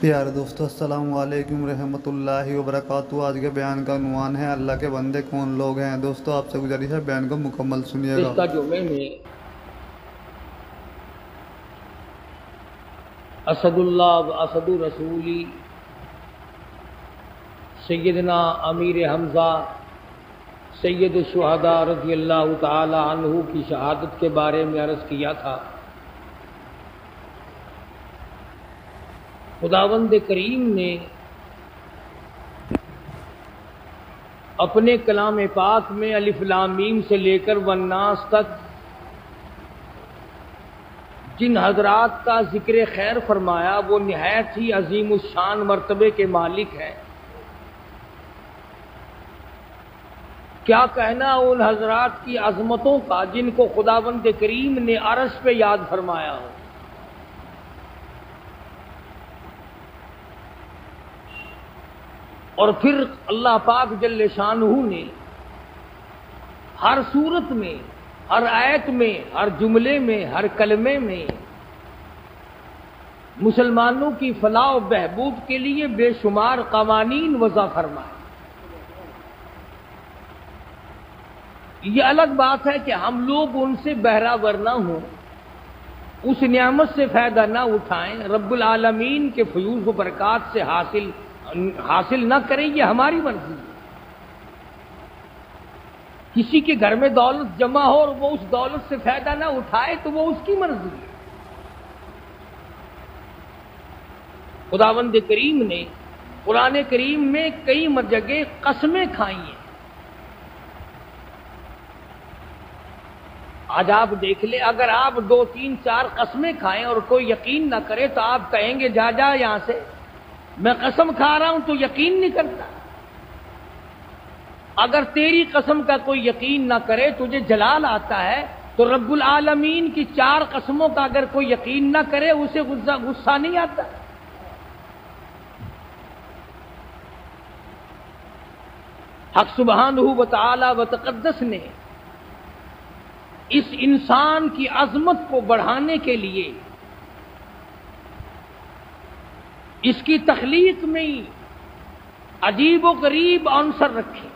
پیارے دوستو، السلام علیکم رحمۃ اللہ وبرکاتہ۔ آج کے بیان کا عنوان ہے اللہ کے بندے کون لوگ ہیں۔ دوستو آپ سے گزارش ہے بیان کو مکمل سنیے گا۔ گزشتہ جمعے میں اسد اللہ و اسد رسولی سیدنا امیر حمزہ سید الشہداء رضی اللہ تعالی عنہ کی شہادت کے بارے میں عرض کیا تھا۔ خداوند کریم نے اپنے کلام پاک میں الف لام میم سے لے کر والناس تک جن حضرات کا ذکر خیر فرمایا وہ نہایت ہی عظیم الشان مرتبے کے مالک ہیں۔ کیا کہنا ان حضرات کی عظمتوں کا جن کو خداوند کریم نے عرش پہ یاد فرمایا ہو۔ اور پھر اللہ پاک جل شانہ نے ہر صورت میں، ہر آیت میں، ہر جملے میں، ہر کلمے میں مسلمانوں کی فلاح و بہبود کے لیے بے شمار قوانین وضع فرمائے۔ یہ الگ بات ہے کہ ہم لوگ ان سے بہرہ نہ ہوں، اس نعمت سے فائدہ نہ اٹھائیں، رب العالمین کے فیوض و برکات سے حاصل نہ کریں، یہ ہماری مرضی ہے۔ کسی کے گھر میں دولت جمع ہو اور وہ اس دولت سے فائدہ نہ اٹھائے تو وہ اس کی مرضی ہے۔ خداوند کریم نے قرآن کریم میں کئی جگہ قسمیں کھائی ہیں۔ آج آپ دیکھ لیں، اگر آپ 2 3 4 قسمیں کھائیں اور کوئی یقین نہ کرے تو آپ کہیں گے جا یہاں سے، میں قسم کھا رہا ہوں تو یقین نہیں کرتا۔ اگر تیری قسم کا کوئی یقین نہ کرے، تجھے جلال آتا ہے، تو رب العالمین کی 4 قسموں کا اگر کوئی یقین نہ کرے اسے غصہ نہیں آتا۔ حق سبحانہ و تعالی و تقدس نے اس انسان کی عظمت کو بڑھانے کے لیے اس کی تخلیق میں عجیب و غریب عنصر رکھے،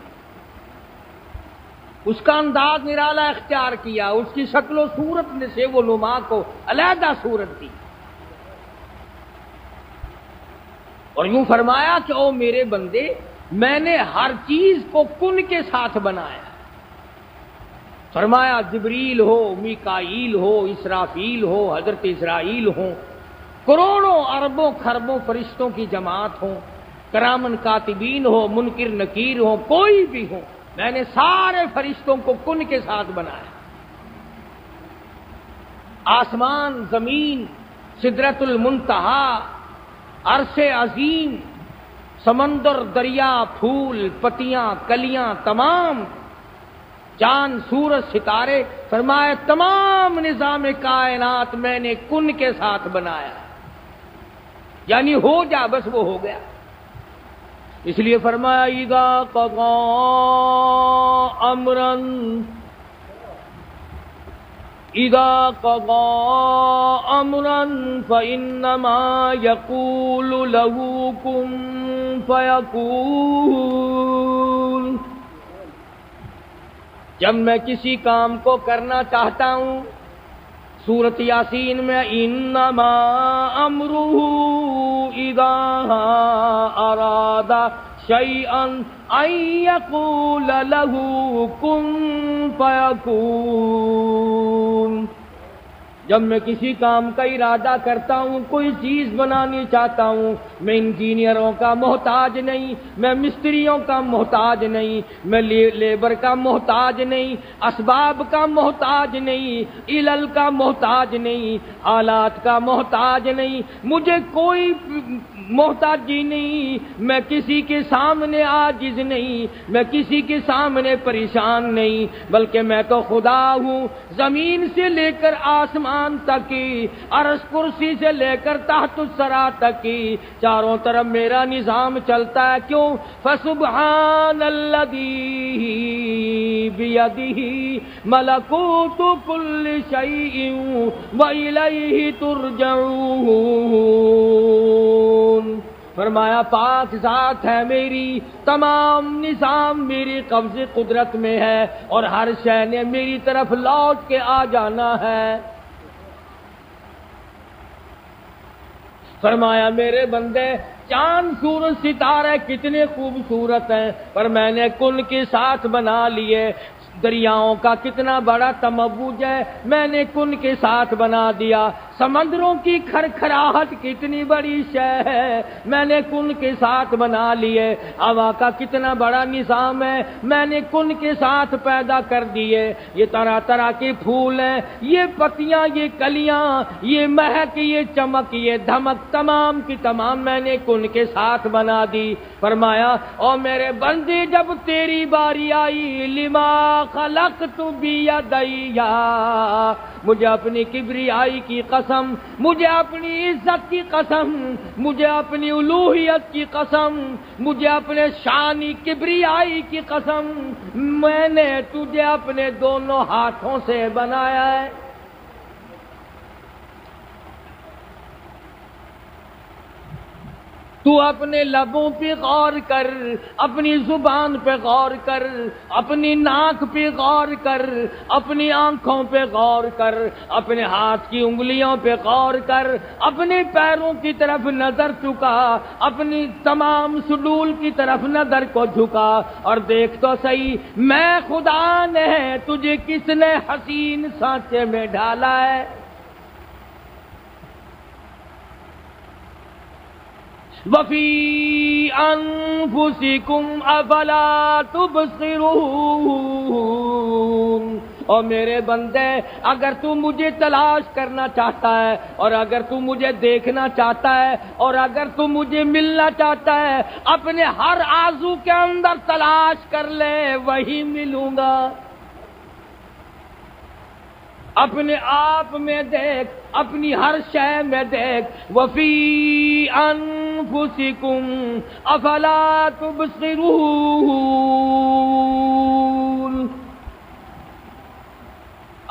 اس کا انداز نرالا اختیار کیا، اس کی شکل و صورت سے وہ نما کو علیحدہ صورت دی، اور یوں فرمایا کہ او میرے بندے، میں نے ہر چیز کو کن کے ساتھ بنایا۔ فرمایا جبریل ہو، میکائیل ہو، اسرافیل ہو، حضرت اسرائیل ہوں، کروڑوں اربوں خربوں فرشتوں کی جماعت ہوں، کرامن کاتبین ہو، منکر نکیر ہو، کوئی بھی ہو، میں نے سارے فرشتوں کو کن کے ساتھ بنایا۔ آسمان، زمین، سدرۃ المنتہا، عرش عظیم، سمندر، دریا، پھول، پتیاں، کلیاں، تمام چاند، سورج، ستارے، فرمایا تمام نظام کائنات میں نے کن کے ساتھ بنایا، یعنی ہو جا، بس وہ ہو گیا۔ اس لیے فرمایا اذا قضا امرا فانما يقول له كن فيكون۔ جب میں کسی کام کو کرنا چاہتا ہوں، سورۃ یاسین میں انما امرہ اذا اراد شیئا ان یقول له کن فیکون۔ جب میں کسی کام کا ارادہ کرتا ہوں، کوئی چیز بنانی چاہتا ہوں، میں انجینئروں کا محتاج نہیں، میں مستریوں کا محتاج نہیں، میں لیبر کا محتاج نہیں، اسباب کا محتاج نہیں، علل کا محتاج نہیں، آلات کا محتاج نہیں، مجھے کوئی محتاجی نہیں، میں کسی کے سامنے عاجز نہیں، میں کسی کے سامنے پریشان نہیں، بلکہ میں تو خدا ہوں، زمین سے لے کر آسمان تک کی، عرش کرسی سے لے کر تحت الثری تک کی، چاروں طرف میرا نظام چلتا ہے۔ کیوں؟ فسبحان الذی بیدہ ملکوت کل شیء والیہ ترجعون۔ فرمایا پاک ذات ہے میری، تمام نظام میری قبض قدرت میں ہے اور ہر شے نے میری طرف لوٹ کے آ جانا ہے۔ فرمایا میرے بندے چاند سورج ستارے کتنے خوبصورت ہیں، پر میں نے کن کے ساتھ بنا لیے۔ دریاؤں کا کتنا بڑا تموج ہے، میں نے کن کے ساتھ بنا دیا۔ سمندروں کی کھرکھراہٹ کتنی بڑی شے ہے، میں نے کن کے ساتھ بنا لیے۔ ہوا کا کتنا بڑا نظام ہے، میں نے کن کے ساتھ پیدا کر دیے۔ یہ طرح طرح کے پھول ہیں، یہ پتیاں، یہ کلیاں، یہ مہک، یہ چمک، یہ دھمک، تمام کی تمام میں نے کن کے ساتھ بنا دی۔ فرمایا او میرے بندے جب تیری باری آئی، لما خلقت بیدیا، مجھے اپنی کبریائی کی قسم، مجھے اپنی عزت کی قسم، مجھے اپنی الوہیت کی قسم، مجھے اپنے شانی کبریائی کی قسم، میں نے تجھے اپنے دونوں ہاتھوں سے بنایا ہے۔ تو اپنے لبوں پہ غور کر، اپنی زبان پہ غور کر، اپنی ناک پہ غور کر، اپنی آنکھوں پہ غور کر، اپنے ہاتھ کی انگلیوں پہ غور کر، اپنے پیروں کی طرف نظر چکا، اپنی تمام سڈول کی طرف نظر کو جھکا اور دیکھ تو صحیح میں خدا نے تجھے کس نے حسین سانچے میں ڈالا ہے۔ وَفِي أَنفُسِكُمْ أَفَلَا تُبْصِرُونَ۔ اور میرے بندے اگر تو مجھے تلاش کرنا چاہتا ہے، اور اگر تو مجھے دیکھنا چاہتا ہے، اور اگر تو مجھے ملنا چاہتا ہے، اپنے ہر آرزو کے اندر تلاش کر لے، وہی ملوں گا۔ اپنے آپ میں دیکھ، اپنی ہر شے میں دیکھ۔ وفی انفسکم افلا تبصرون۔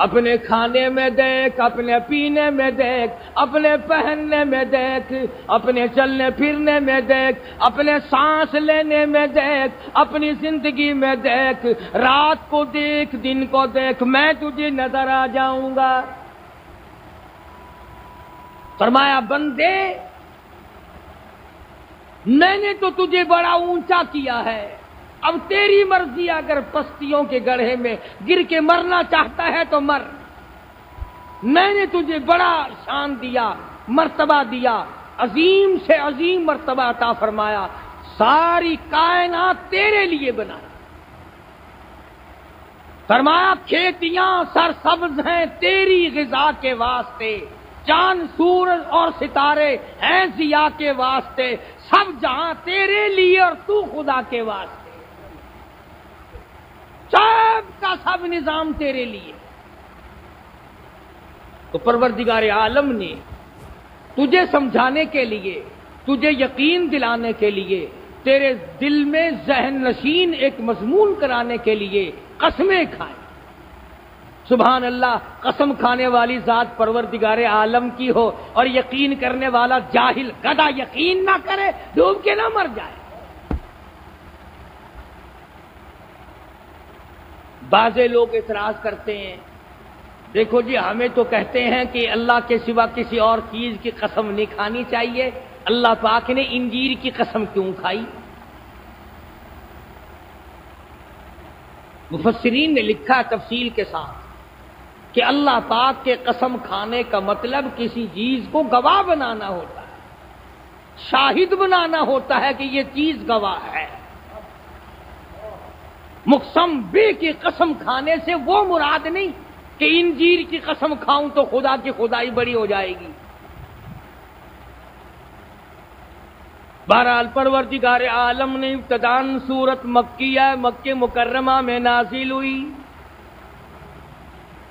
اپنے کھانے میں دیکھ، اپنے پینے میں دیکھ، اپنے پہننے میں دیکھ، اپنے چلنے پھرنے میں دیکھ، اپنے سانس لینے میں دیکھ، اپنی زندگی میں دیکھ، رات کو دیکھ، دن کو دیکھ، میں تجھے نظر آ جاؤں گا۔ فرمایا بندے میں نے تو تجھے بڑا اونچا کیا ہے، اب تیری مرضی، اگر پستیوں کے گڑھے میں گر کے مرنا چاہتا ہے تو مر۔ میں نے تجھے بڑا شان دیا، مرتبہ دیا، عظیم سے عظیم مرتبہ عطا فرمایا، ساری کائنات تیرے لیے بنائی۔ فرمایا کھیتیاں سرسبز ہیں تیری غذا کے واسطے، چاند سورج اور ستارے ہیں ضیاء کے واسطے، سب جہاں تیرے لیے اور تو خدا کے واسطے، سب کا سب نظام تیرے لیے۔ تو پروردگار عالم نے تجھے سمجھانے کے لیے، تجھے یقین دلانے کے لیے، تیرے دل میں ذہن نشین ایک مضمون کرانے کے لیے قسمیں کھائیں۔ سبحان اللہ، قسم کھانے والی ذات پروردگار عالم کی ہو اور یقین کرنے والا جاہل گدھا یقین نہ کرے، ڈوب کے نہ مر جائے۔ بعضے لوگ اعتراض کرتے ہیں، دیکھو جی ہمیں تو کہتے ہیں کہ اللہ کے سوا کسی اور چیز کی قسم نہیں کھانی چاہیے، اللہ پاک نے انجیر کی قسم کیوں کھائی؟ مفسرین نے لکھا تفصیل کے ساتھ کہ اللہ پاک کے قسم کھانے کا مطلب کسی چیز کو گواہ بنانا ہوتا ہے، شاہد بنانا ہوتا ہے کہ یہ چیز گواہ ہے۔ مقسم بے کی قسم کھانے سے وہ مراد نہیں کہ انجیر کی قسم کھاؤں تو خدا کی خدائی بڑی ہو جائے گی۔ بہرحال پروردگار عالم نے ابتداً سورت مکیہ مکہ مکرمہ میں نازل ہوئی،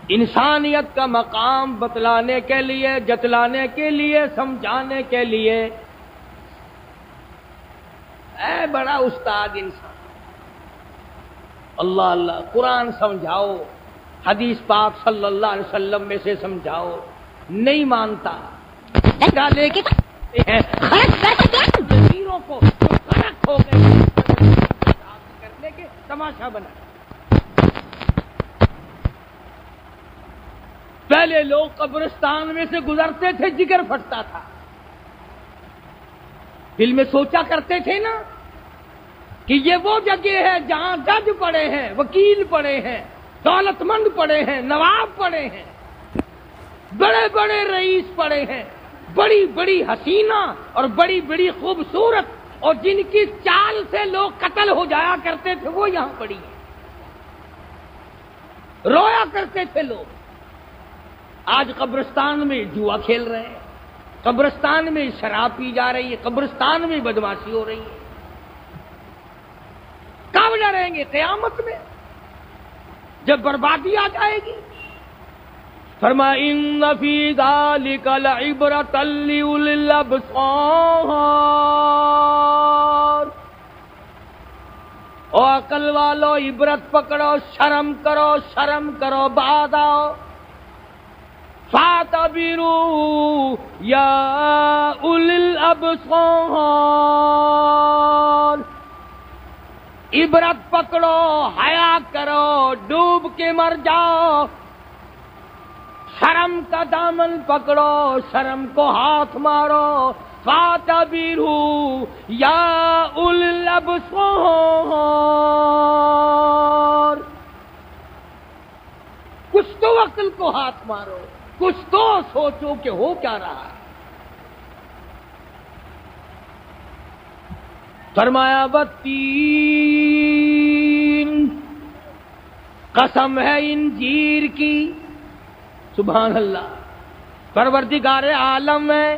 انسانیت کا مقام بتلانے کے لیے، جتلانے کے لیے، سمجھانے کے لیے۔ اے بڑا استاد انسان، اللہ اللہ، قرآن سمجھاؤ، حدیث پاک صلی اللہ علیہ وسلم میں سے سمجھاؤ، نہیں مانتا، تماشا بنا. پہلے لوگ قبرستان میں سے گزرتے تھے جگر پھٹتا تھا. دل میں سوچا کرتے تھے نا کہ یہ وہ جگہ ہے جہاں جج پڑے ہیں، وکیل پڑے ہیں، دولت مند پڑے ہیں، نواب پڑے ہیں، بڑے بڑے رئیس پڑے ہیں، بڑی بڑی حسینہ اور بڑی بڑی خوبصورت اور جن کی چال سے لوگ قتل ہو جایا کرتے تھے وہ یہاں پڑی ہیں. رویا کرتے تھے لوگ. آج قبرستان میں جوا کھیل رہے ہیں، قبرستان میں شراب پی جا رہی ہے، قبرستان میں بدماشی ہو رہی ہے. کب ڈریں گے؟ قیامت میں جب بربادی آ جائے گی. فرمایا ان فی ذلک لعبرۃ لأولی الابصار. او عقل والو عبرت پکڑو، شرم کرو، بعد آؤ. فاعتبروا یا اولی الابصار. عبرت پکڑو، حیا کرو، ڈوب کے مر جاؤ. شرم کا دامن پکڑو، شرم کو ہاتھ مارو. فاعتبروا یا اولی الابصار. کچھ تو عقل کو ہاتھ مارو، کچھ تو سوچو کہ ہو کیا رہا ہے. فرمایا والتین، قسم ہے انجیر کی. سبحان اللہ. پروردگار عالم ہے،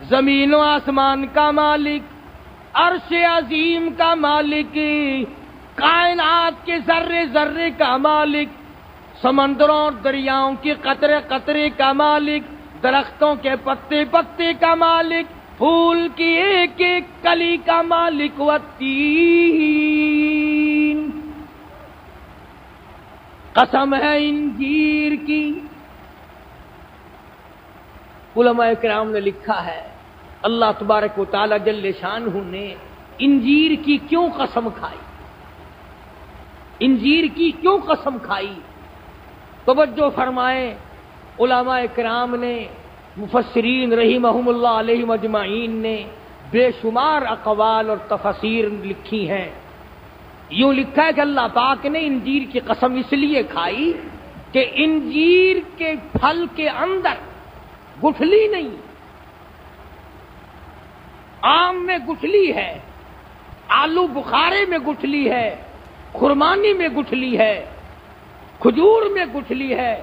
زمین و آسمان کا مالک، عرش عظیم کا مالک، کائنات کے ذرے ذرے کا مالک، سمندروں اور دریاؤں کی قطرے قطرے کا مالک، درختوں کے پتے پتے کا مالک، پھول کی ایک ایک کلی کا مالک. والتین، قسم ہے انجیر کی. علماء کرام نے لکھا ہے اللہ تبارک و تعالی جل شانہ نے انجیر کی کیوں قسم کھائی، انجیر کی کیوں قسم کھائی. توجہ فرمائیں، علماء کرام نے، مفسرین رحمہم اللہ علیہم اجمعین نے بے شمار اقوال اور تفاسیر لکھی ہیں. یوں لکھا ہے کہ اللہ پاک نے انجیر کی قسم اس لیے کھائی کہ انجیر کے پھل کے اندر گٹھلی نہیں. آم میں گٹھلی ہے، آلو بخارے میں گٹھلی ہے، خرمانی میں گٹھلی ہے، کھجور میں گٹھلی ہے،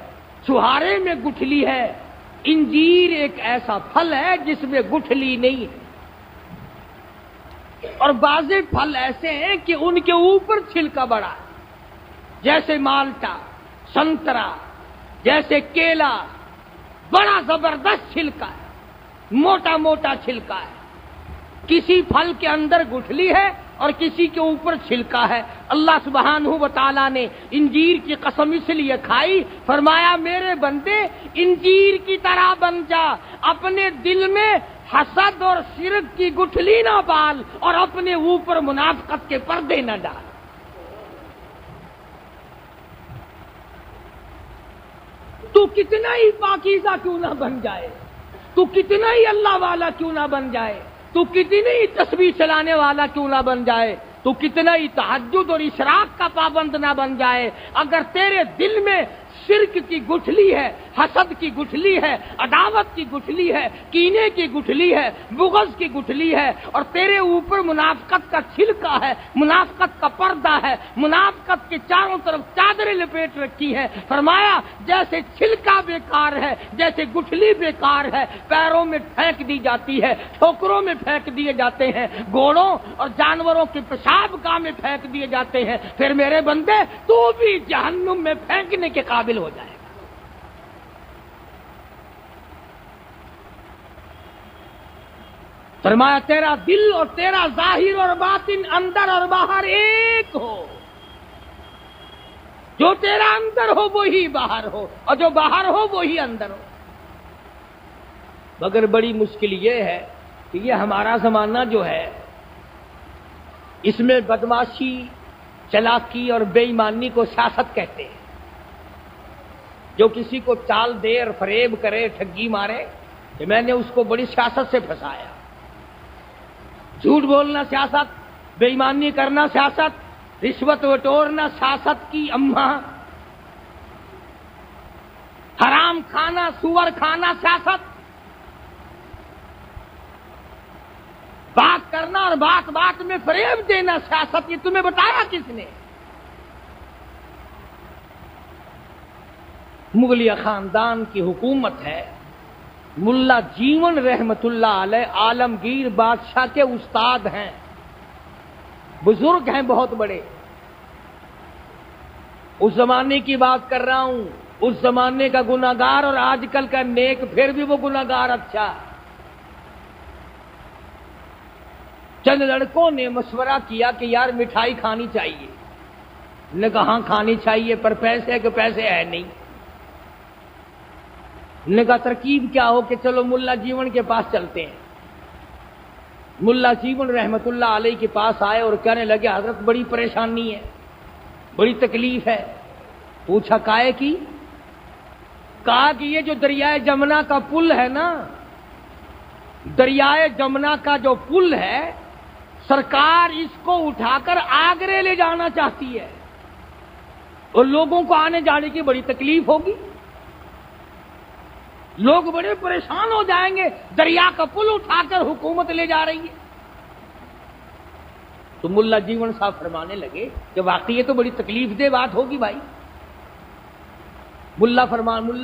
چھہارے میں گٹھلی ہے. انجیر ایک ایسا پھل ہے جس میں گٹھلی نہیں ہے. اور بعض پھل ایسے ہیں کہ ان کے اوپر چھلکا بڑا ہے، جیسے مالٹا، سنترا، جیسے کیلا، بڑا زبردست چھلکا ہے، موٹا موٹا چھلکا ہے. کسی پھل کے اندر گٹھلی ہے اور کسی کے اوپر چھلکا ہے. اللہ سبحانہ و تعالیٰ نے انجیر کی قسم اس لیے کھائی، فرمایا میرے بندے انجیر کی طرح بن جا، اپنے دل میں حسد اور شرک کی گٹھلی نہ پال اور اپنے اوپر منافقت کے پردے نہ ڈال. تو کتنا ہی پاکیزہ کیوں نہ بن جائے، تو کتنا ہی اللہ والا کیوں نہ بن جائے، تو کتنی ہی تسبیح چلانے والا کیوں نہ بن جائے، تو کتنا ہی تہجد اور اشراق کا پابند نہ بن جائے، اگر تیرے دل میں شرک کی گٹھلی ہے، حسد کی گٹھلی ہے، عداوت کی گٹھلی ہے، کینے کی گٹھلی ہے، بغض کی گٹھلی ہے، اور تیرے اوپر منافقت کا چھلکا ہے، منافقت کا پردہ ہے، منافقت کے چاروں طرف چادریں لپیٹ رکھی ہے، فرمایا جیسے چھلکا بیکار ہے، جیسے گٹھلی بیکار ہے، پیروں میں پھینک دی جاتی ہے، ٹھوکروں میں پھینک دیے جاتے ہیں، گھوڑوں اور جانوروں کے پیشاب گاہ میں پھینک دیے جاتے ہیں، پھر میرے بندے تو بھی جہنم میں پھینکنے کے قابل ہو جائے گا. فرمایا تیرا دل اور تیرا ظاہر اور باطن، اندر اور باہر ایک ہو. جو تیرا اندر ہو وہی باہر ہو، اور جو باہر ہو وہی اندر ہو. مگر بڑی مشکل یہ ہے کہ یہ ہمارا زمانہ جو ہے اس میں بدماشی، چلاکی اور بے ایمانی کو سیاست کہتے ہیں. جو کسی کو چال دے اور فریب کرے، ٹھگی مارے کہ میں نے اس کو بڑی سیاست سے پھنسایا. جھوٹ بولنا سیاست، بے ایمانی کرنا سیاست، رشوت بٹورنا سیاست کی اماں، حرام کھانا، سور کھانا سیاست، بات کرنا اور بات بات میں فریب دینا سیاست. یہ تمہیں بتایا کس نے؟ مغلیہ خاندان کی حکومت ہے. ملا جیون رحمت اللہ علیہ عالمگیر بادشاہ کے استاد ہیں، بزرگ ہیں بہت بڑے. اس زمانے کی بات کر رہا ہوں، اس زمانے کا گناہگار اور آج کل کا نیک، پھر بھی وہ گناہگار اچھا. چند لڑکوں نے مشورہ کیا کہ یار مٹھائی کھانی چاہیے. نے کہا ہاں کھانی چاہیے، پر پیسے کے پیسے ہے نہیں. نے کہا ترکیب کیا ہو کہ چلو ملا جیون کے پاس چلتے ہیں. ملا جیون رحمت اللہ علیہ کے پاس آئے اور کہنے لگے حضرت بڑی پریشانی ہے، بڑی تکلیف ہے. پوچھا کائے کی؟ کہا کہ یہ جو دریائے جمنا کا پل ہے نا، دریائے جمنا کا جو پل ہے، سرکار اس کو اٹھا کر آگرے لے جانا چاہتی ہے اور لوگوں کو آنے جانے کی بڑی تکلیف ہوگی، لوگ بڑے پریشان ہو جائیں گے. دریا کا پل اٹھا کر حکومت لے جا رہی ہے. تو ملا جیون صاحب فرمانے لگے کہ واقعی یہ تو بڑی تکلیف دہ بات ہوگی بھائی. ملا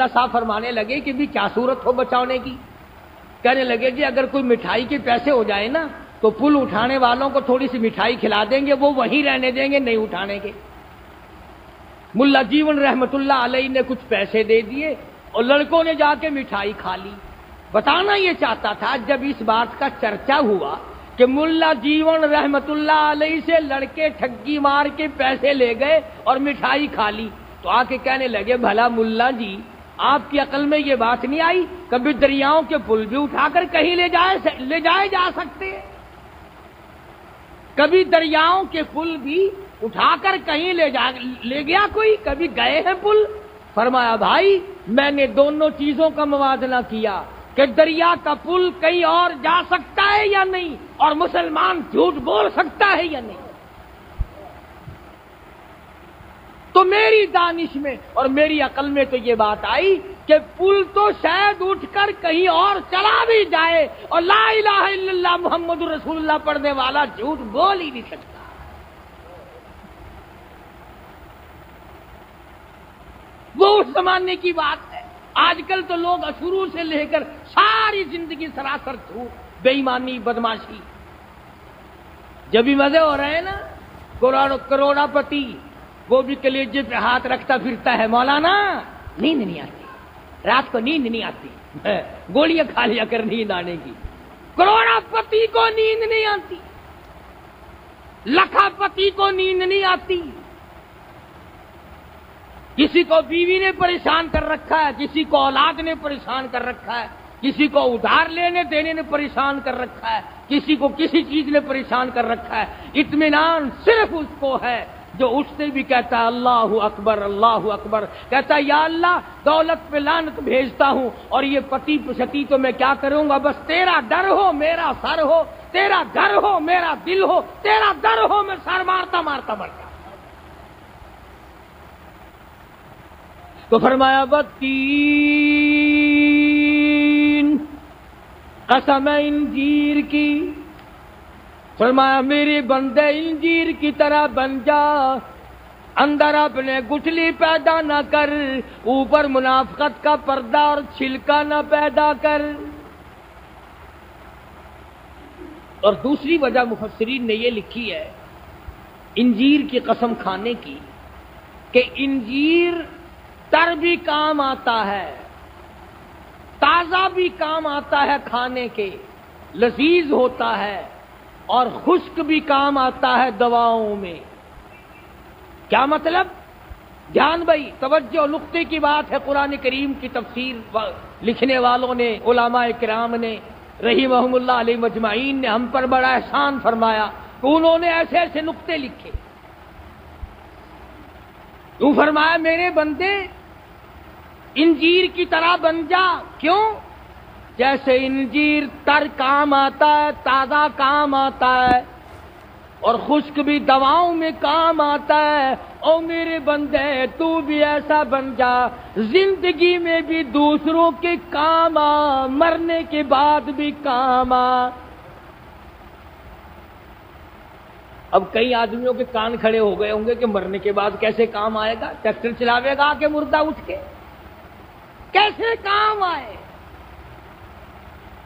صاحب فرمانے لگے کہ بھی کیا صورت ہو بچانے کی؟ کہنے لگے جی اگر کوئی مٹھائی کے پیسے ہو جائے نا تو پل اٹھانے والوں کو تھوڑی سی مٹھائی کھلا دیں گے، وہ وہیں رہنے دیں گے، نہیں اٹھانے کے. ملا جیون رحمت اللہ علیہ نے کچھ پیسے دے دیے اور لڑکوں نے جا کے مٹھائی کھا لی. بتانا یہ چاہتا تھا جب اس بات کا چرچا ہوا کہ ملا جیون رحمت اللہ علیہ سے لڑکے ٹھگی مار کے پیسے لے گئے اور مٹھائی کھا لی، تو آ کے کہنے لگے بھلا ملا جی آپ کی عقل میں یہ بات نہیں آئی کبھی دریاؤں کے پل بھی اٹھا کر کہیں لے جائے جا سکتے ہیں؟ کبھی دریاؤں کے پل بھی اٹھا کر کہیں لے گیا کوئی؟ کبھی گئے ہیں پل؟ فرمایا بھائی میں نے دونوں چیزوں کا موازنہ کیا کہ دریا کا پل کہیں اور جا سکتا ہے یا نہیں، اور مسلمان جھوٹ بول سکتا ہے یا نہیں. تو میری دانش میں اور میری عقل میں تو یہ بات آئی کہ پل تو شاید اٹھ کر کہیں اور چلا بھی جائے اور لا الہ الا اللہ محمد رسول اللہ پڑھنے والا جھوٹ بول ہی نہیں سکتا. وہ اس زمانے کی بات ہے. آج کل تو لوگ شروع سے لے کر ساری زندگی سراسر جھوٹ، بے ایمانی، بدماشی. جب بھی مزے ہو رہے ہیں نا، کروڑا پتی وہ بھی کلیجے پہ ہاتھ رکھتا پھرتا ہے، مولانا نیند نہیں آتی، رات کو نیند نہیں آتی، گولیاں کھا لیا کر نیند آنے کی. کروڑا پتی کو نیند نہیں آتی، لکھا پتی کو نیند نہیں آتی. کسی کو بیوی نے پریشان کر رکھا ہے، کسی کو اولاد نے پریشان کر رکھا ہے، کسی کو ادھار لینے دینے نے پریشان کر رکھا ہے، کسی کو کسی چیز نے پریشان کر رکھا ہے. اطمینان صرف اس کو ہے جو اٹھتے بھی کہتا ہے اللہ اکبر اللہ اکبر، کہتا ہے یا اللہ دولت پہ لعنت بھیجتا ہوں اور یہ پتی پشتی تو میں کیا کروں گا، بس تیرا ڈر ہو میرا سر ہو، تیرا گھر ہو میرا دل ہو، تیرا در ہو میں سر مارتا مارتا مر جاؤں. تو فرمایا بتین قسم انجیر کی، فرمایا میرے بندے انجیر کی طرح بن جا، اندر اپنے گٹھلی پیدا نہ کر، اوپر منافقت کا پردہ اور چھلکا نہ پیدا کر. اور دوسری وجہ مفسرین نے یہ لکھی ہے انجیر کی قسم کھانے کی کہ انجیر تر بھی کام آتا ہے، تازہ بھی کام آتا ہے کھانے کے، لذیذ ہوتا ہے، اور خشک بھی کام آتا ہے دواؤں میں. کیا مطلب؟ دھیان بھائی توجہ، نقطے کی بات ہے. قرآن کریم کی تفسیر لکھنے والوں نے، علماء کرام نے رحمہم اللہ علیہ مجمعین نے ہم پر بڑا احسان فرمایا کہ انہوں نے ایسے ایسے نقطے لکھے. تو فرمایا میرے بندے انجیر کی طرح بن جا. کیوں؟ جیسے انجیر تر کام آتا ہے، تازہ کام آتا ہے، اور خشک بھی دواؤں میں کام آتا ہے. او میرے بندے تو بھی ایسا بن جا، زندگی میں بھی دوسروں کے کام آ، مرنے کے بعد بھی کام آ. اب کئی آدمیوں کے کان کھڑے ہو گئے ہوں گے کہ مرنے کے بعد کیسے کام آئے گا؟ ٹریکٹر چلاوے گا کہ مردہ اٹھ کے کیسے کام آئے؟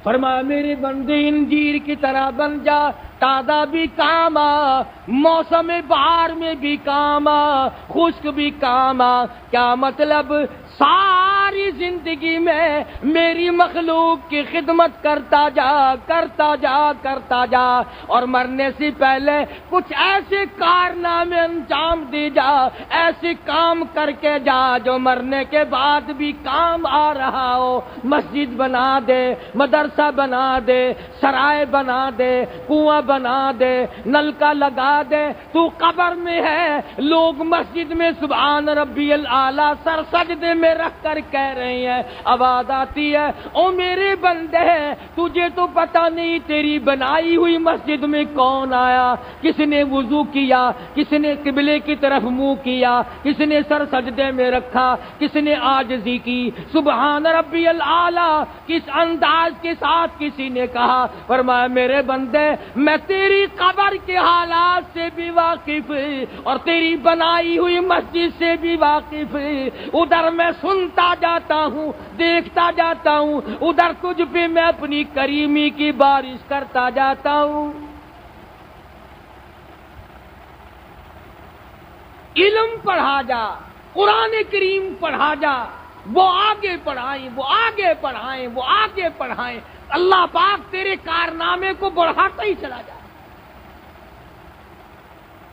فرمایا میرے بندے انجیر کی طرح بن جا، تازہ بھی کام آ، موسم بہار میں بھی کام آ، خشک بھی کام آ. کیا مطلب؟ ساری زندگی میں میری مخلوق کی خدمت کرتا جا، کرتا جا، کرتا جا، اور مرنے سے پہلے کچھ ایسے کارنامے انجام دے جا، ایسے کام کر کے جا جو مرنے کے بعد بھی کام آ رہا ہو. مسجد بنا دے، مدرسہ بنا دے، سرائے بنا دے، کنواں بنا دے، نلکا لگا دے. تو قبر میں ہے، لوگ مسجد میں سبحان ربی الاعلیٰ سر سجدے میں رکھ کر کہہ رہے ہیں، آواز آتی ہے او میرے بندے تجھے تو پتہ نہیں تیری بنائی ہوئی مسجد میں کون آیا، کس نے وضو کیا، کس نے قبلے کی طرف منہ کیا، کس نے سر سجدے میں رکھا، کس نے عاجزی کی. سبحان ربی الاعلیٰ کس انداز کے ساتھ کسی نے کہا. فرمایا میرے بندے میں تیری قبر کے حالات سے بھی واقف اور تیری بنائی ہوئی مسجد سے بھی واقف. ادھر میں سنتا جاتا ہوں، دیکھتا جاتا ہوں، ادھر تجھ پہ میں اپنی کریمی کی بارش کرتا جاتا ہوں. علم پڑھا جا، قرآن کریم پڑھا جا، وہ آگے پڑھائیں، وہ آگے پڑھائیں، وہ آگے پڑھائیں. اللہ پاک تیرے کارنامے کو بڑھاتا ہی چلا جائے.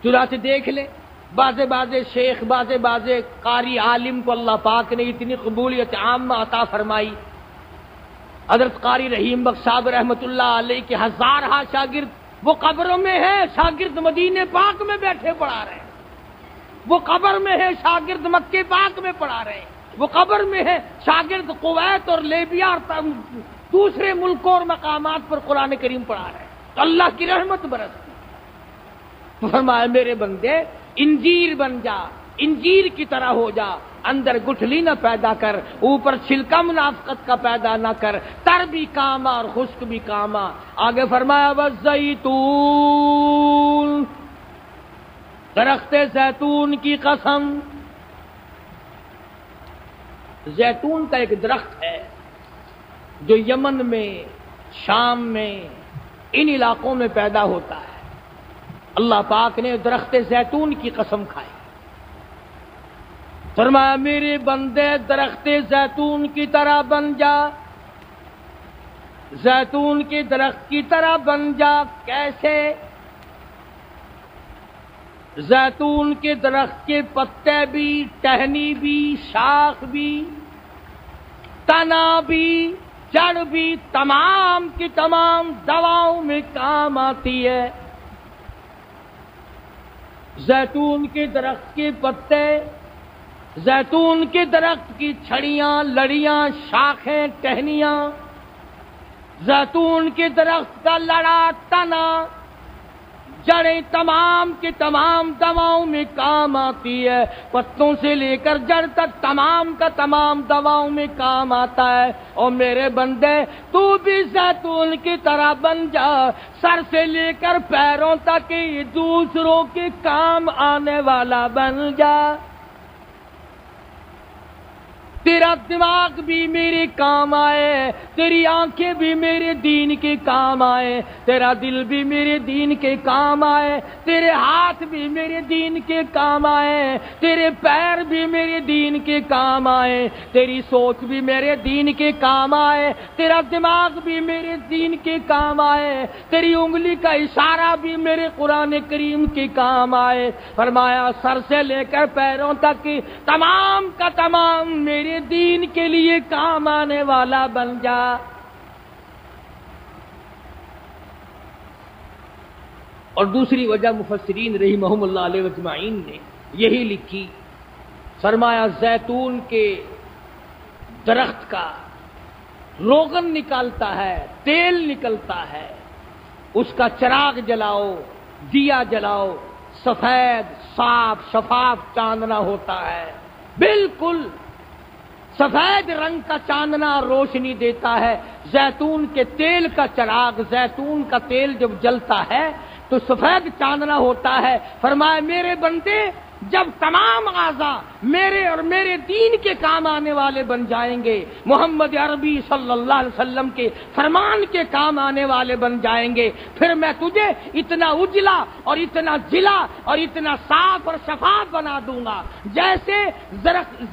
چنانچہ دیکھ لے بازے شیخ، بازے قاری عالم کو اللہ پاک نے اتنی قبولیت عامہ عطا فرمائی. حضرت قاری رحیم بخش صاحب رحمت اللہ علیہ کے ہزارہ شاگرد وہ قبروں میں ہیں، شاگرد مدینے پاک میں بیٹھے پڑھا رہے ہیں. وہ قبر میں ہے، شاگرد مکے پاک میں پڑھا رہے ہیں. وہ قبر میں ہے، شاگرد کویت اور لیبیا اور دوسرے ملکوں اور مقامات پر قرآن کریم پڑھا رہے ہیں. تو اللہ کی رحمت برستی. تو فرمایا میرے بندے انجیر بن جا، انجیر کی طرح ہو جا، اندر گٹھلی نہ پیدا کر، اوپر چھلکا منافقت کا پیدا نہ کر، تر بھی کام آ اور خشک بھی کام آ. آگے فرمایا والزیتون، درخت زیتون کی قسم. زیتون کا ایک درخت ہے جو یمن میں، شام میں، ان علاقوں میں پیدا ہوتا ہے. اللہ پاک نے درخت زیتون کی قسم کھائی. فرمایا میرے بندے درخت زیتون کی طرح بن جا، زیتون کے درخت کی طرح بن جا. کیسے؟ زیتون کے درخت کے پتے بھی، ٹہنی بھی، شاخ بھی، تنا بھی، جڑ بھی، تمام کی تمام دواؤں میں کام آتی ہے. زیتون کے درخت کے پتے، زیتون کے درخت کی چھڑیاں، لڑیاں، شاخیں، ٹہنیاں، زیتون کے درخت کا لڑا، تنا، جڑیں تمام کے تمام دواؤں میں کام آتی ہے. پتوں سے لے کر جڑ تک تمام کا تمام دواؤں میں کام آتا ہے. اور میرے بندے تو بھی زیتون کی طرح بن جا، سر سے لے کر پیروں تک دوسروں کے کام آنے والا بن جا. تیرا دماغ بھی میرے کام آئے، تیری آنکھیں بھی میرے دین کے کام آئے، تیرا دل بھی میرے دین کے کام آئے، تیرے ہاتھ بھی میرے دین کے کام آئے، تیرے پیر بھی میرے دین کے کام آئے، تیری سوچ بھی میرے دین کے کام آئے، تیرا دماغ بھی میرے دین کے کام آئے، تیری انگلی کا اشارہ بھی میرے قرآن کریم کے کام آئے. فرمایا سر سے لے کر پیروں تک تمام کا تمام میرے دین کے لیے کام آنے والا بن جا. اور دوسری وجہ مفسرین رحمہم اللہ علیہ اجمعین نے یہی لکھی فرمایا زیتون کے درخت کا روغن نکالتا ہے، تیل نکلتا ہے، اس کا چراغ جلاؤ، دیا جلاؤ، سفید صاف شفاف چاندنا ہوتا ہے، بالکل سفید رنگ کا چاندنا روشنی دیتا ہے۔ زیتون کے تیل کا چراغ، زیتون کا تیل جب جلتا ہے تو سفید چاندنا ہوتا ہے۔ فرمایا میرے بندے جب تمام اعضاء میرے اور میرے دین کے کام آنے والے بن جائیں گے، محمد عربی صلی اللہ علیہ وسلم کے فرمان کے کام آنے والے بن جائیں گے، پھر میں تجھے اتنا اجلا اور اتنا جلا اور اتنا صاف اور شفاف بنا دوں گا جیسے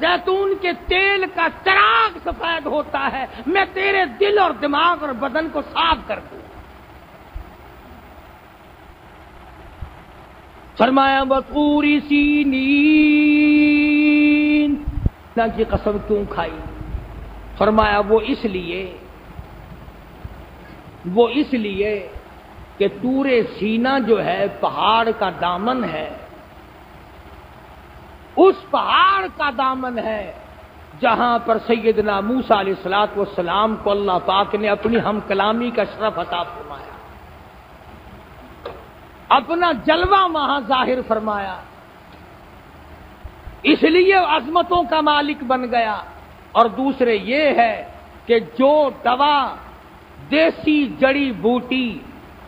زیتون کے تیل کا چراغ سفید ہوتا ہے، میں تیرے دل اور دماغ اور بدن کو صاف کر دوں۔ فرمایا وَطُورِ سِینِین، اللہ کی قسم کیوں کھائی؟ فرمایا وہ اس لیے کہ طور سینا جو ہے پہاڑ کا دامن ہے، اس پہاڑ کا دامن ہے جہاں پر سیدنا موسیٰ علیہ السلام کو اللہ پاک نے اپنی ہم کلامی کا شرف عطا فرمایا، اپنا جلوہ وہاں ظاہر فرمایا، اس لیے عظمتوں کا مالک بن گیا۔ اور دوسرے یہ ہے کہ جو دوا دیسی جڑی بوٹی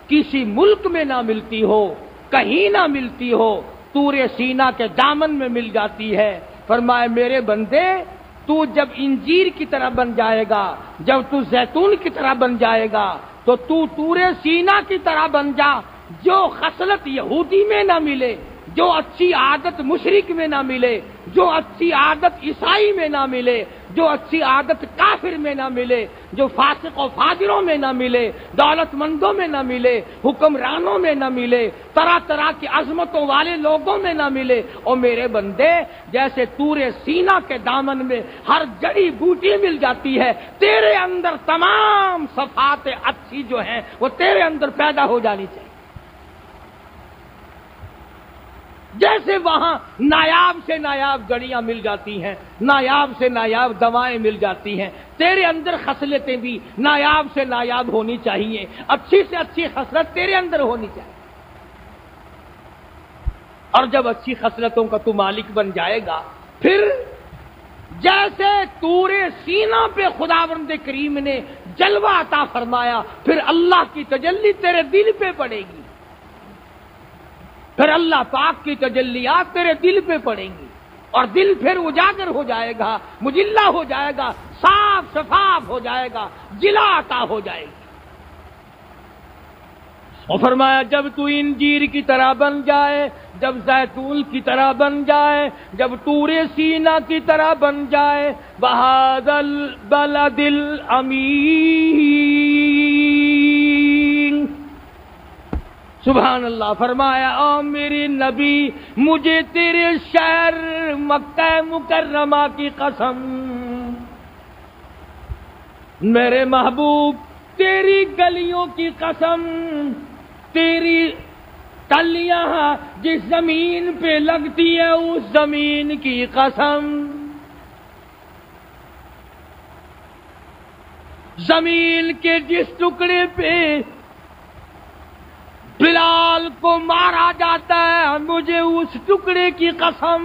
کسی ملک میں نہ ملتی ہو، کہیں نہ ملتی ہو، طور سینا کے دامن میں مل جاتی ہے۔ فرمائے میرے بندے تو جب انجیر کی طرح بن جائے گا، جب تو زیتون کی طرح بن جائے گا تو طور سینا کی طرح بن جا۔ جو خصلت یہودی میں نہ ملے، جو اچھی عادت مشرک میں نہ ملے، جو اچھی عادت عیسائی میں نہ ملے، جو اچھی عادت کافر میں نہ ملے، جو فاسق و فاجروں میں نہ ملے، دولت مندوں میں نہ ملے، حکمرانوں میں نہ ملے، طرح طرح کی عظمتوں والے لوگوں میں نہ ملے، اور میرے بندے جیسے طور سینا کے دامن میں ہر جڑی بوٹی مل جاتی ہے، تیرے اندر تمام صفات اچھی جو ہیں وہ تیرے اندر پیدا ہو جانی چاہیے۔ جیسے وہاں نایاب سے نایاب جڑیاں مل جاتی ہیں، نایاب سے نایاب دوائیں مل جاتی ہیں، تیرے اندر خصلتیں بھی نایاب سے نایاب ہونی چاہیے، اچھی سے اچھی خصلت تیرے اندر ہونی چاہیے۔ اور جب اچھی خصلتوں کا تو مالک بن جائے گا، پھر جیسے طور سینا پہ خداوند کریم نے جلوہ عطا فرمایا، پھر اللہ کی تجلی تیرے دل پہ پڑے گی، پھر اللہ پاک کی تجلیات تیرے دل پہ پڑیں گی، اور دل پھر اجاگر ہو جائے گا، مجلہ ہو جائے گا، صاف شفاف ہو جائے گا، جلا عطا ہو جائے گی۔ اور فرمایا جب تو انجیر کی طرح بن جائے، جب زیتون کی طرح بن جائے، جب طور سینا کی طرح بن جائے، بہذا البلد الامین، سبحان اللہ، فرمایا او میری نبی مجھے تیرے شہر مکہ مکرمہ کی قسم، میرے محبوب تیری گلیوں کی قسم، تیری کلیاں جس زمین پہ لگتی ہے اس زمین کی قسم، زمین کے جس ٹکڑے پہ بلال کو مارا جاتا ہے مجھے اس ٹکڑے کی قسم،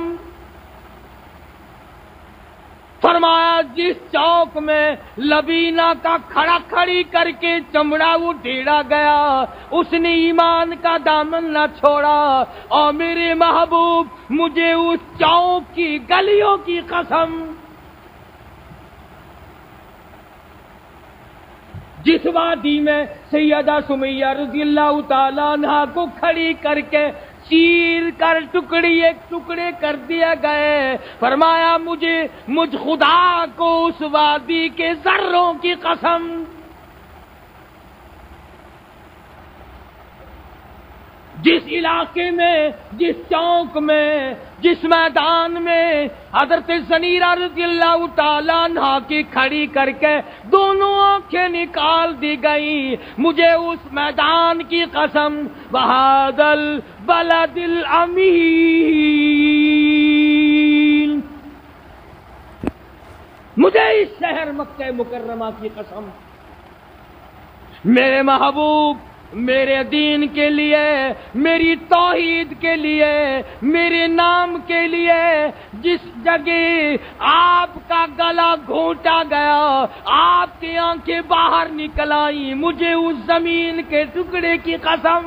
فرمایا جس چوک میں لبینہ کا کھڑا کھڑی کر کے چمڑا اٹھیڑا گیا اس نے ایمان کا دامن نہ چھوڑا، اور میرے محبوب مجھے اس چوک کی گلیوں کی قسم جس وادی میں سیدہ سمیہ رضی اللہ تعالیٰ عنہا کو کھڑی کر کے چیر کر ایک ٹکڑے کر دیا گئے، فرمایا مجھ خدا کو اس وادی کے ذروں کی قسم، جس علاقے میں، جس چوک میں، جس میدان میں حضرت زنیرہ رضی اللہ تعالیٰ عنہا کی کھڑی کر کے دونوں آنکھیں نکال دی گئی، مجھے اس میدان کی قسم، بہذا البلد الامین، مجھے اس شہر مکہ مکرمہ کی قسم، میرے محبوب میرے دین کے لیے، میری توحید کے لیے، میرے نام کے لیے جس جگہ آپ کا گلا گھونٹا گیا، آپ کی آنکھیں باہر نکل آئیں، مجھے اس زمین کے ٹکڑے کی قسم،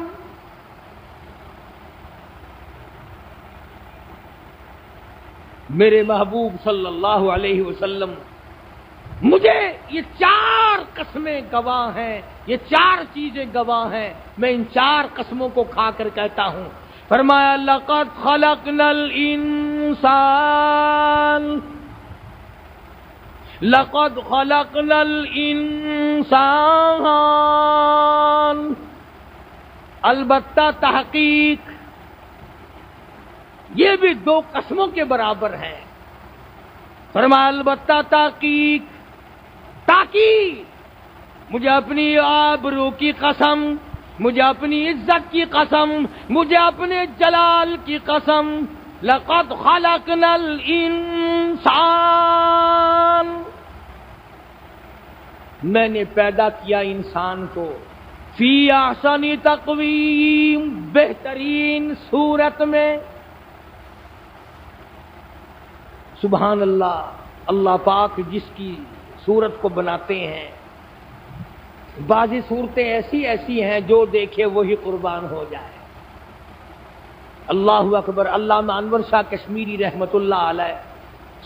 میرے محبوب صلی اللہ علیہ وسلم، مجھے یہ 4 قسمیں گواہ ہیں، یہ 4 چیزیں گواہ ہیں، میں ان 4 قسموں کو کھا کر کہتا ہوں۔ فرمایا لقد خلقنا الانسان، لقد خلقنا الانسان، البتہ تحقیق، یہ بھی 2 قسموں کے برابر ہے۔ فرمایا البتہ تحقیق، تاکید، مجھے اپنی آبرو کی قسم، مجھے اپنی عزت کی قسم، مجھے اپنے جلال کی قسم، لقد خلقنا الانسان، میں نے پیدا کیا انسان کو، فی احسن تقویم، بہترین صورت میں۔ سبحان اللہ، اللہ پاک جس کی صورت کو بناتے ہیں، بعضی صورتیں ایسی ہیں جو دیکھے وہی قربان ہو جائے۔ اللہ اکبر۔ علامہ انور شاہ کشمیری رحمت اللہ علیہ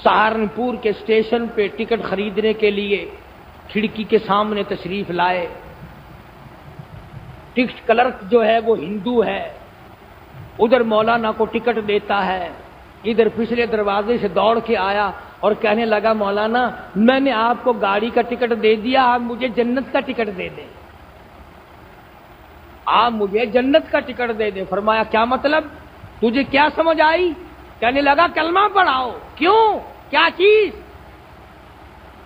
سہارنپور کے اسٹیشن پہ ٹکٹ خریدنے کے لیے کھڑکی کے سامنے تشریف لائے۔ ٹکٹ کلرک جو ہے وہ ہندو ہے، ادھر مولانا کو ٹکٹ دیتا ہے، ادھر پچھلے دروازے سے دوڑ کے آیا اور کہنے لگا مولانا میں نے آپ کو گاڑی کا ٹکٹ دے دیا، آپ مجھے جنت کا ٹکٹ دے دیں، آپ مجھے جنت کا ٹکٹ دے دیں۔ فرمایا کیا مطلب، تجھے کیا سمجھ آئی؟ کہنے لگا کلمہ پڑھاؤ۔ کیوں، کیا چیز؟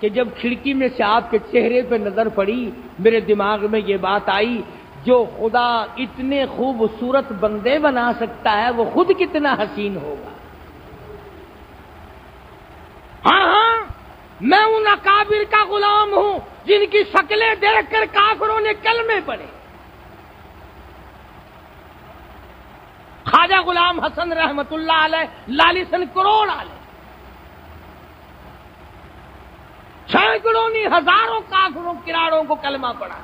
کہ جب کھڑکی میں سے آپ کے چہرے پہ نظر پڑی میرے دماغ میں یہ بات آئی، جو خدا اتنے خوبصورت بندے بنا سکتا ہے وہ خود کتنا حسین ہوگا۔ ہاں میں ان اکابر کا غلام ہوں جن کی شکلیں دیکھ کر کافروں نے کلمے پڑھے۔ خواجہ غلام حسن رحمت اللہ علیہ، لالیسن کروڑ علیہ، سینکڑوں نہیں ہزاروں کافروں کراڑوں کو کلمہ پڑھا۔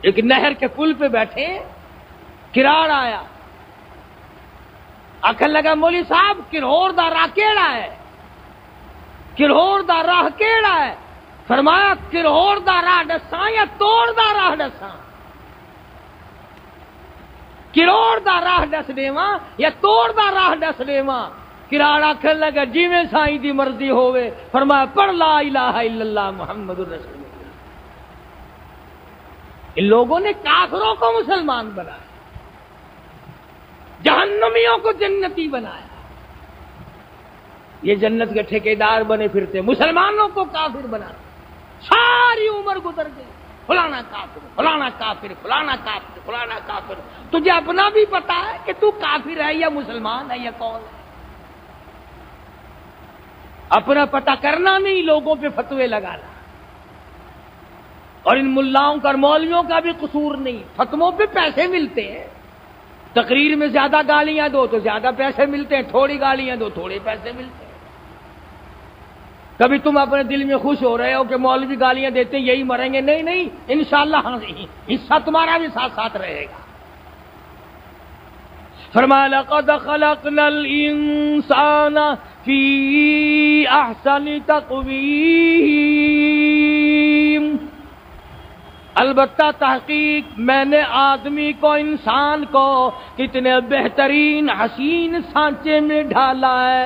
ایک نہر کے پل پہ بیٹھے، کراڑ آیا، آخر لگا مولوی صاحب کروڑ دا راہ کیڑا ہے، کروڑ دا راہ کیڑا ہے؟ فرمایا کروڑ دا راہ دساں یا توڑ دا راہ دساں، کروڑ دا راہ دس دیواں یا توڑ دا راہ دس دیواں؟ کراڑ آخر لگا جی میں سائیں دی مرضی ہوئے۔ فرمایا پڑھ لا الہ الا اللہ محمد الرسول اللہ۔ ان لوگوں نے کافروں کو مسلمان بنایا، جہنمیوں کو جنتی بنایا، یہ جنت کے ٹھیکیدار بنے پھرتے، مسلمانوں کو کافر بناتے۔ ساری عمر گزر گئی، فلانا کافر، فلانا کافر، فلانا کافر، فلانا کافر۔ تجھے اپنا بھی پتا ہے کہ تو کافر ہے یا مسلمان ہے یا کون ہے؟ اپنا پتہ کرنا نہیں، لوگوں پہ فتوے لگانا۔ اور ان ملاؤں کا اور مولویوں کا بھی قصور نہیں، فتووں پہ پیسے ملتے ہیں، تقریر میں زیادہ گالیاں دو تو زیادہ پیسے ملتے ہیں، تھوڑی گالیاں دو تھوڑے پیسے ملتے ہیں۔ کبھی تم اپنے دل میں خوش ہو رہے ہو کہ مولوی گالیاں دیتے ہیں یہی مریں گے، نہیں نہیں، انشاءاللہ حصہ تمہارا بھی ساتھ ساتھ رہے گا۔ فرمایا لقد خلقنا الانسان فی احسن تقویم، البتہ تحقیق میں نے آدمی کو، انسان کو کتنے بہترین حسین سانچے میں ڈھالا ہے۔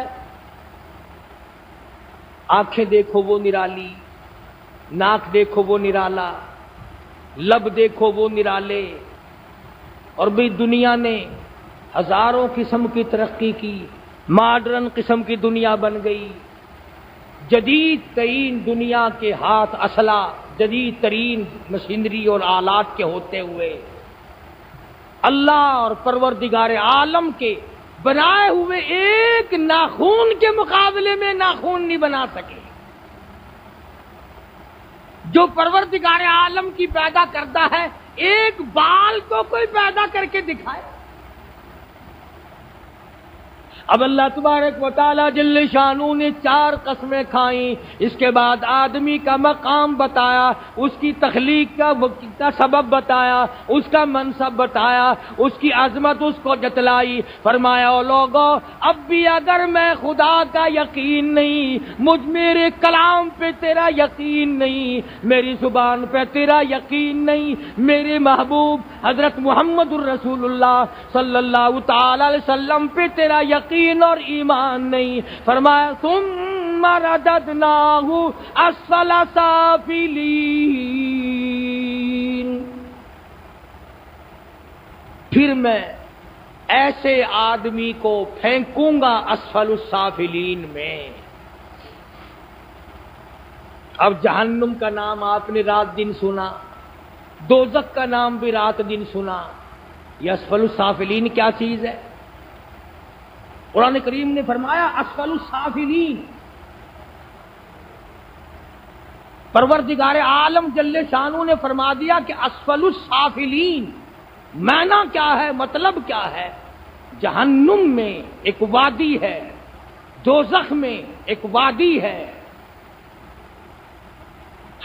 آنکھیں دیکھو وہ نرالی، ناک دیکھو وہ نرالا، لب دیکھو وہ نرالے۔ اور بھی دنیا نے ہزاروں قسم کی ترقی کی، ماڈرن قسم کی دنیا بن گئی، جدید ترین دنیا کے ہاتھ اسلحہ، جدید ترین مشینری اور آلات کے ہوتے ہوئے اللہ اور پروردگار عالم کے بنائے ہوئے ایک ناخون کے مقابلے میں ناخون نہیں بنا سکے۔ جو پروردگار عالم کی پیدا کرتا ہے، ایک بال کو کوئی پیدا کر کے دکھائے۔ اب اللہ تبارک و تعالی جل شانہ نے 4 قسمیں کھائیں، اس کے بعد آدمی کا مقام بتایا، اس کی تخلیق کا سبب بتایا، اس کا منصب بتایا، اس کی عظمت اس کو جتلائی۔ فرمایا او لوگو، اب بھی اگر میں خدا کا یقین نہیں، میرے کلام پہ تیرا یقین نہیں، میری زبان پہ تیرا یقین نہیں، میرے محبوب حضرت محمد الرسول اللہ صلی اللہ تعالی علیہ وسلم پہ تیرا یقین اور ایمان نہیں، فرمایا ثم رددناہ اسفل سافلین، پھر میں ایسے آدمی کو پھینکوں گا اسفل السافلین میں۔ اب جہنم کا نام آپ نے رات دن سنا، دوزخ کا نام بھی رات دن سنا، یہ اسفل السافلین کیا چیز ہے؟ قرآن کریم نے فرمایا اسفل السافلین، پروردگار عالم جل شانہ نے فرما دیا کہ اسفل السافلین معنی کیا ہے، مطلب کیا ہے؟ جہنم میں ایک وادی ہے، دوزخ میں ایک وادی ہے۔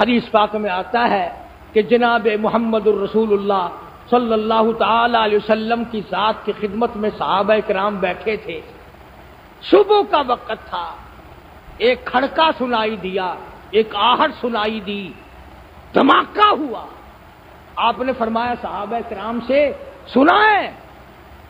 حدیث پاک میں آتا ہے کہ جناب محمد الرسول اللہ صلی اللہ تعالی علیہ وسلم کی ذات کی خدمت میں صحابہ کرام بیٹھے تھے، صبح کا وقت تھا، ایک کھڑکا سنائی دیا، ایک آہٹ سنائی دی، دھماکہ ہوا۔ آپ نے فرمایا صحابہ کرام سے سنا ہے؟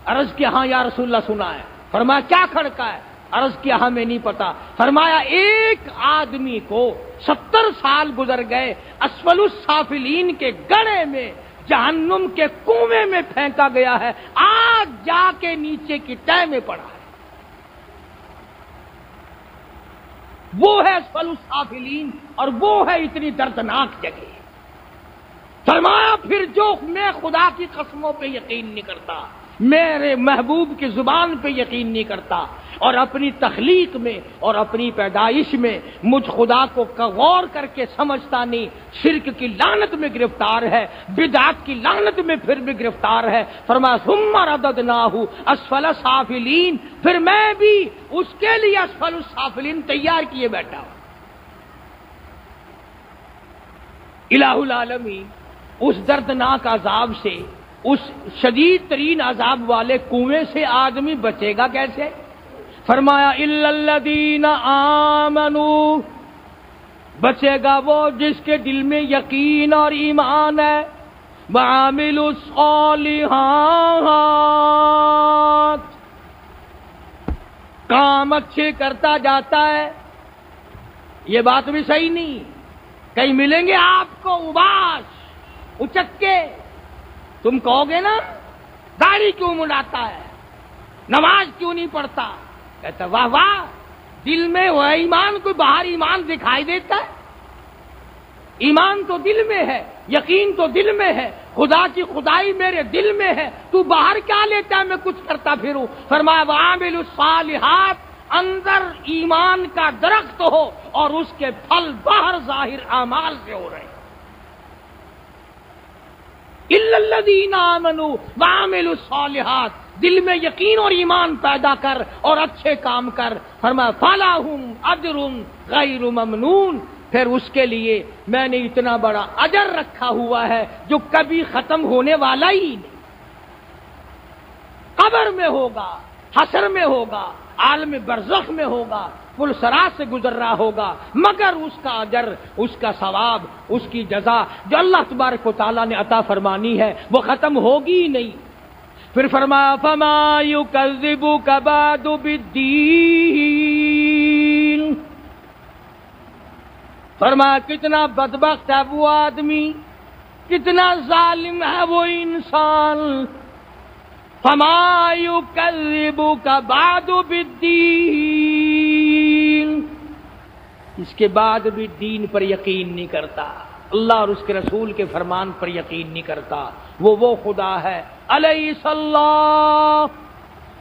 عرض کیا ہاں یا رسول اللہ سنا ہے۔ فرمایا کیا کھڑکا ہے؟ عرض کیا ہمیں نہیں پتا۔ فرمایا ایک آدمی کو 70 سال گزر گئے، اسفل السافلین کے گڑھے میں، جہنم کے کنویں میں پھینکا گیا ہے، آج جا کے نیچے کی تہہ میں پڑا ہے۔ وہ ہے اسفل السافلین، اور وہ ہے اتنی دردناک جگہ۔ فرمایا پھر جو میں خدا کی قسموں پہ یقین نہیں کرتا، میرے محبوب کی زبان پہ یقین نہیں کرتا، اور اپنی تخلیق میں اور اپنی پیدائش میں مجھ خدا کو غور کر کے سمجھتا نہیں، شرک کی لعنت میں گرفتار ہے، بدعت کی لعنت میں پھر بھی گرفتار ہے۔ فرمایا ثم رددناہ اسفل سافلین، پھر میں بھی اس کے لیے اسفل السافلین تیار کیے بیٹھا ہوں۔ الہ العالمین اس دردناک عذاب سے، اس شدید ترین عذاب والے کنویں سے آدمی بچے گا کیسے؟ فرمایا الا الذین آمنوا، بچے گا وہ جس کے دل میں یقین اور ایمان ہے، وعملوا الصالحات، کام اچھے کرتا جاتا ہے۔ یہ بات بھی صحیح نہیں، کہیں ملیں گے آپ کو اباس اچکے، تم کہو گے نا داڑھی کیوں منڈاتا ہے، نماز کیوں نہیں پڑھتا، کہتا واہ واہ، دل میں وہ ایمان، کوئی باہر ایمان دکھائی دیتا ہے؟ ایمان تو دل میں ہے، یقین تو دل میں ہے، خدا کی خدائی میرے دل میں ہے، تو باہر کیا لیتا ہے میں کچھ کرتا پھروں؟ فرمایا وعاملوا الصالحات، اندر ایمان کا درخت ہو اور اس کے پھل باہر ظاہر اعمال سے ہو رہے ہیں۔ الا الذین آمنوا وعملوا الصالحات، دل میں یقین اور ایمان پیدا کر اور اچھے کام کر۔ فرمایا فلہم اجر غیر ممنون، پھر اس کے لیے میں نے اتنا بڑا اجر رکھا ہوا ہے جو کبھی ختم ہونے والا ہی نہیں۔ قبر میں ہوگا، حشر میں ہوگا، عالم برزخ میں ہوگا، پل صراط سے گزر رہا ہوگا، مگر اس کا اجر، اس کا ثواب، اس کی جزا جو اللہ تبارک و تعالیٰ نے عطا فرمانی ہے وہ ختم ہوگی ہی نہیں۔ پھر فرمایا فما یکذبک بعد بالدین، فرمایا کتنا بدبخت ہے وہ آدمی، کتنا ظالم ہے وہ انسان، فما یکذبک بعد بالدین، اس کے بعد بھی دین پر یقین نہیں کرتا، اللہ اور اس کے رسول کے فرمان پر یقین نہیں کرتا۔ وہ خدا ہے، الیس اللہ